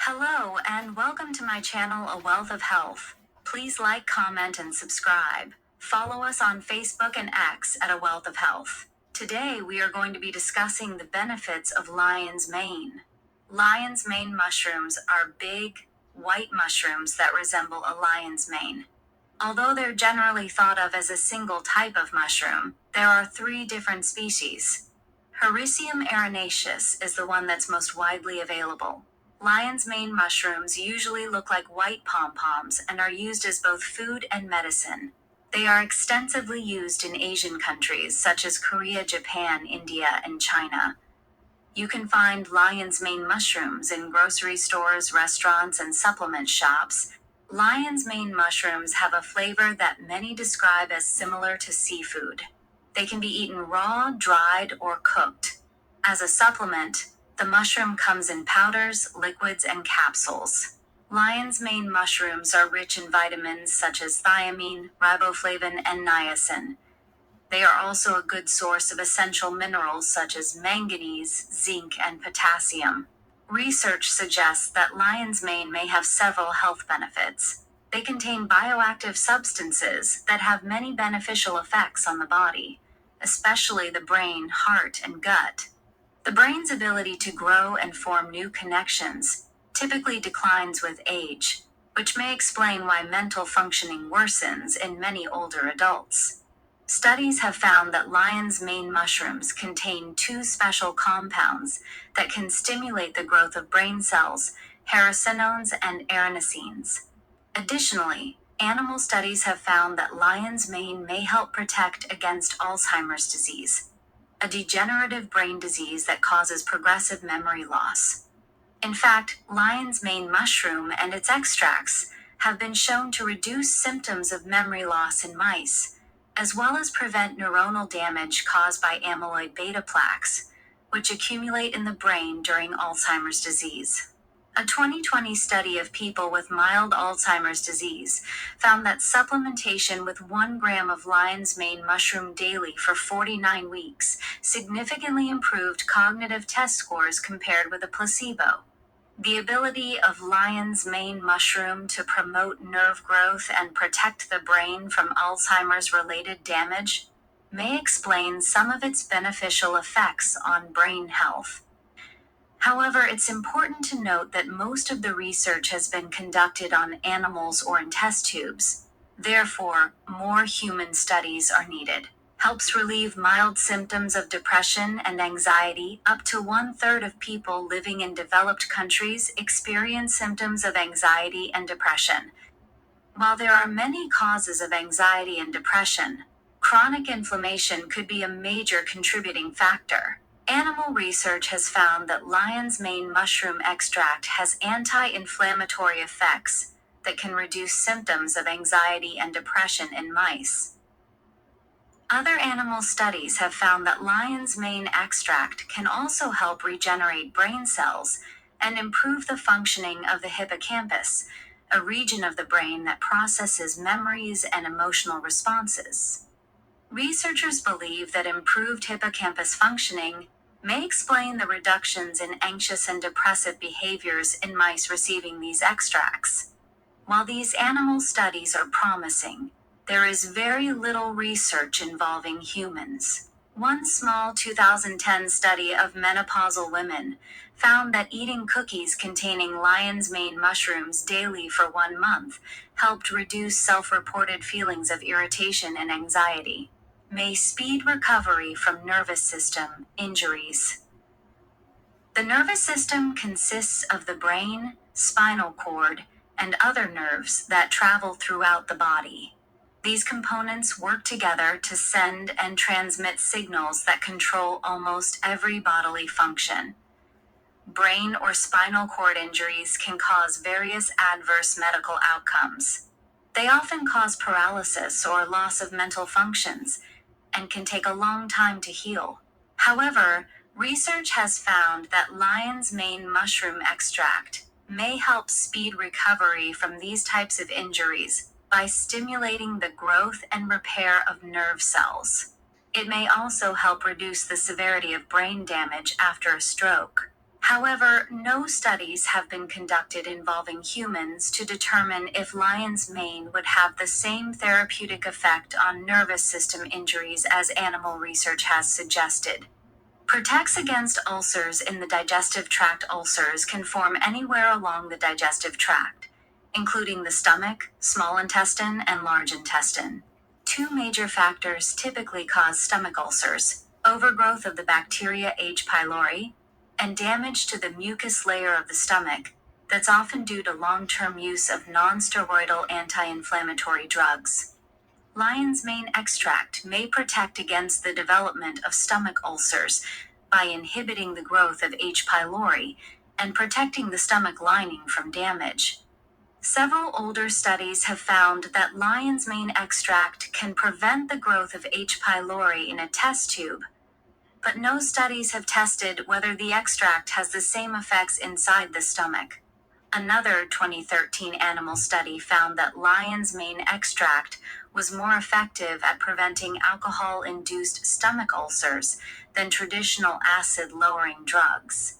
Hello and welcome to my channel, A Wealth of Health. Please like, comment, and subscribe. Follow us on Facebook and X at A Wealth of Health. Today we are going to be discussing the benefits of lion's mane. Lion's mane mushrooms are big, white mushrooms that resemble a lion's mane. Although they're generally thought of as a single type of mushroom, there are 3 different species. Hericium arenaceus is the one that's most widely available. Lion's mane mushrooms usually look like white pom-poms and are used as both food and medicine. They are extensively used in Asian countries such as Korea, Japan, India, and China. You can find lion's mane mushrooms in grocery stores, restaurants, and supplement shops. Lion's mane mushrooms have a flavor that many describe as similar to seafood. They can be eaten raw, dried, or cooked. As a supplement, the mushroom comes in powders, liquids, and capsules. Lion's mane mushrooms are rich in vitamins such as thiamine, riboflavin, and niacin. They are also a good source of essential minerals such as manganese, zinc, and potassium. Research suggests that lion's mane may have several health benefits. They contain bioactive substances that have many beneficial effects on the body, especially the brain, heart, and gut. The brain's ability to grow and form new connections typically declines with age, which may explain why mental functioning worsens in many older adults. Studies have found that lion's mane mushrooms contain 2 special compounds that can stimulate the growth of brain cells, hericenones and arenacenes. Additionally, animal studies have found that lion's mane may help protect against Alzheimer's disease, a degenerative brain disease that causes progressive memory loss. In fact, lion's mane mushroom and its extracts have been shown to reduce symptoms of memory loss in mice, as well as prevent neuronal damage caused by amyloid beta plaques, which accumulate in the brain during Alzheimer's disease. A 2020 study of people with mild Alzheimer's disease found that supplementation with 1 gram of lion's mane mushroom daily for 49 weeks significantly improved cognitive test scores compared with a placebo. The ability of lion's mane mushroom to promote nerve growth and protect the brain from Alzheimer's-related damage may explain some of its beneficial effects on brain health. However, it's important to note that most of the research has been conducted on animals or in test tubes. Therefore, more human studies are needed. Helps relieve mild symptoms of depression and anxiety. Up to 1/3 of people living in developed countries experience symptoms of anxiety and depression. While there are many causes of anxiety and depression, chronic inflammation could be a major contributing factor. Animal research has found that lion's mane mushroom extract has anti-inflammatory effects that can reduce symptoms of anxiety and depression in mice. Other animal studies have found that lion's mane extract can also help regenerate brain cells and improve the functioning of the hippocampus, a region of the brain that processes memories and emotional responses. Researchers believe that improved hippocampus functioning may explain the reductions in anxious and depressive behaviors in mice receiving these extracts. While these animal studies are promising, there is very little research involving humans. One small 2010 study of menopausal women found that eating cookies containing lion's mane mushrooms daily for 1 month helped reduce self-reported feelings of irritation and anxiety. May speed recovery from nervous system injuries. The nervous system consists of the brain, spinal cord, and other nerves that travel throughout the body. These components work together to send and transmit signals that control almost every bodily function. Brain or spinal cord injuries can cause various adverse medical outcomes. They often cause paralysis or loss of mental functions and can take a long time to heal. However, research has found that lion's mane mushroom extract may help speed recovery from these types of injuries by stimulating the growth and repair of nerve cells. It may also help reduce the severity of brain damage after a stroke. However, no studies have been conducted involving humans to determine if lion's mane would have the same therapeutic effect on nervous system injuries as animal research has suggested. Protects against ulcers in the digestive tract. Ulcers can form anywhere along the digestive tract, including the stomach, small intestine, and large intestine. Two major factors typically cause stomach ulcers: overgrowth of the bacteria H. pylori and damage to the mucus layer of the stomach, that's often due to long-term use of non-steroidal anti-inflammatory drugs. Lion's mane extract may protect against the development of stomach ulcers by inhibiting the growth of H. pylori and protecting the stomach lining from damage. Several older studies have found that lion's mane extract can prevent the growth of H. pylori in a test tube, but no studies have tested whether the extract has the same effects inside the stomach. Another 2013 animal study found that lion's mane extract was more effective at preventing alcohol-induced stomach ulcers than traditional acid-lowering drugs,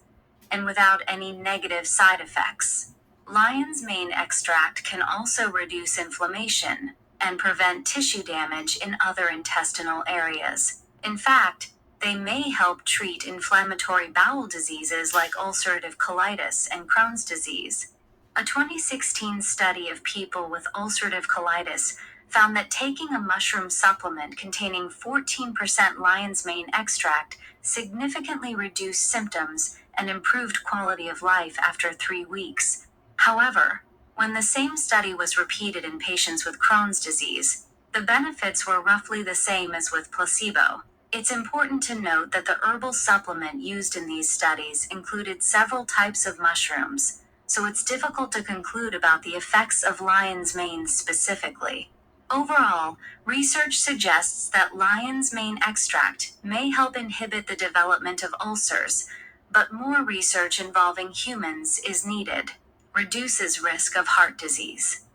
and without any negative side effects. Lion's mane extract can also reduce inflammation and prevent tissue damage in other intestinal areas. In fact, they may help treat inflammatory bowel diseases like ulcerative colitis and Crohn's disease. A 2016 study of people with ulcerative colitis found that taking a mushroom supplement containing 14% lion's mane extract significantly reduced symptoms and improved quality of life after 3 weeks. However, when the same study was repeated in patients with Crohn's disease, the benefits were roughly the same as with placebo. It's important to note that the herbal supplement used in these studies included several types of mushrooms, so it's difficult to conclude about the effects of lion's mane specifically. Overall, research suggests that lion's mane extract may help inhibit the development of ulcers, but more research involving humans is needed. Reduces risk of heart disease.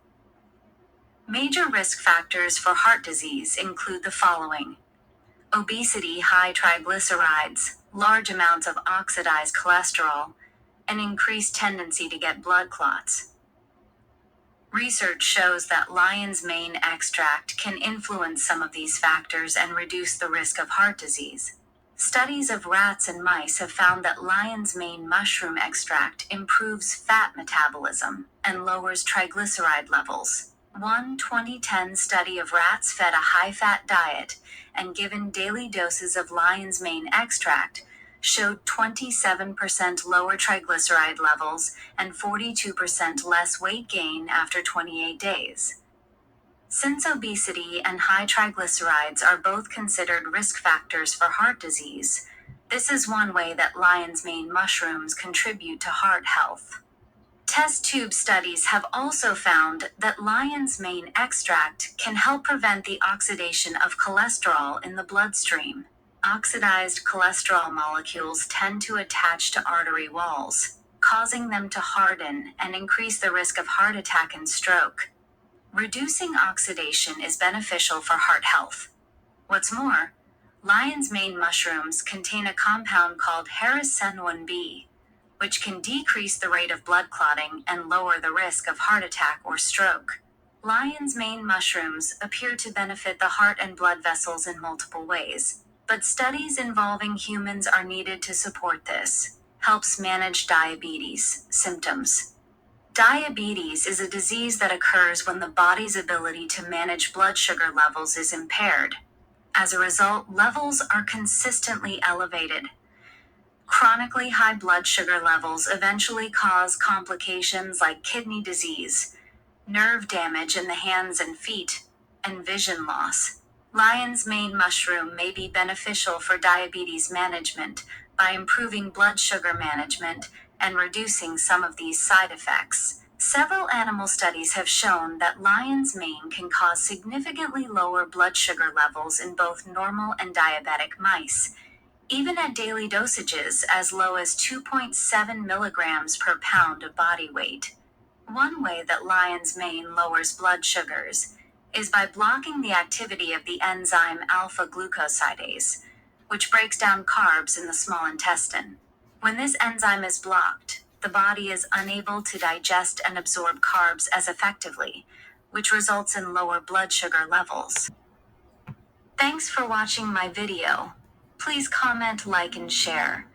Major risk factors for heart disease include the following: obesity, high triglycerides, large amounts of oxidized cholesterol, and increased tendency to get blood clots. Research shows that lion's mane extract can influence some of these factors and reduce the risk of heart disease. Studies of rats and mice have found that lion's mane mushroom extract improves fat metabolism and lowers triglyceride levels. One 2010 study of rats fed a high-fat diet and given daily doses of lion's mane extract showed 27% lower triglyceride levels and 42% less weight gain after 28 days. Since obesity and high triglycerides are both considered risk factors for heart disease, this is one way that lion's mane mushrooms contribute to heart health. Test tube studies have also found that lion's mane extract can help prevent the oxidation of cholesterol in the bloodstream. Oxidized cholesterol molecules tend to attach to artery walls, causing them to harden and increase the risk of heart attack and stroke. Reducing oxidation is beneficial for heart health. What's more, lion's mane mushrooms contain a compound called harrison-1B, which can decrease the rate of blood clotting and lower the risk of heart attack or stroke. Lion's mane mushrooms appear to benefit the heart and blood vessels in multiple ways, but studies involving humans are needed to support this. Helps manage diabetes symptoms. Diabetes is a disease that occurs when the body's ability to manage blood sugar levels is impaired. As a result, levels are consistently elevated. Chronically high blood sugar levels eventually cause complications like kidney disease, nerve damage in the hands and feet, and vision loss. Lion's mane mushroom may be beneficial for diabetes management by improving blood sugar management and reducing some of these side effects. Several animal studies have shown that lion's mane can cause significantly lower blood sugar levels in both normal and diabetic mice, even at daily dosages as low as 2.7 milligrams per pound of body weight. One way that lion's mane lowers blood sugars is by blocking the activity of the enzyme alpha-glucosidase, which breaks down carbs in the small intestine. When this enzyme is blocked, the body is unable to digest and absorb carbs as effectively, which results in lower blood sugar levels. Thanks for watching my video. Please comment, like, and share.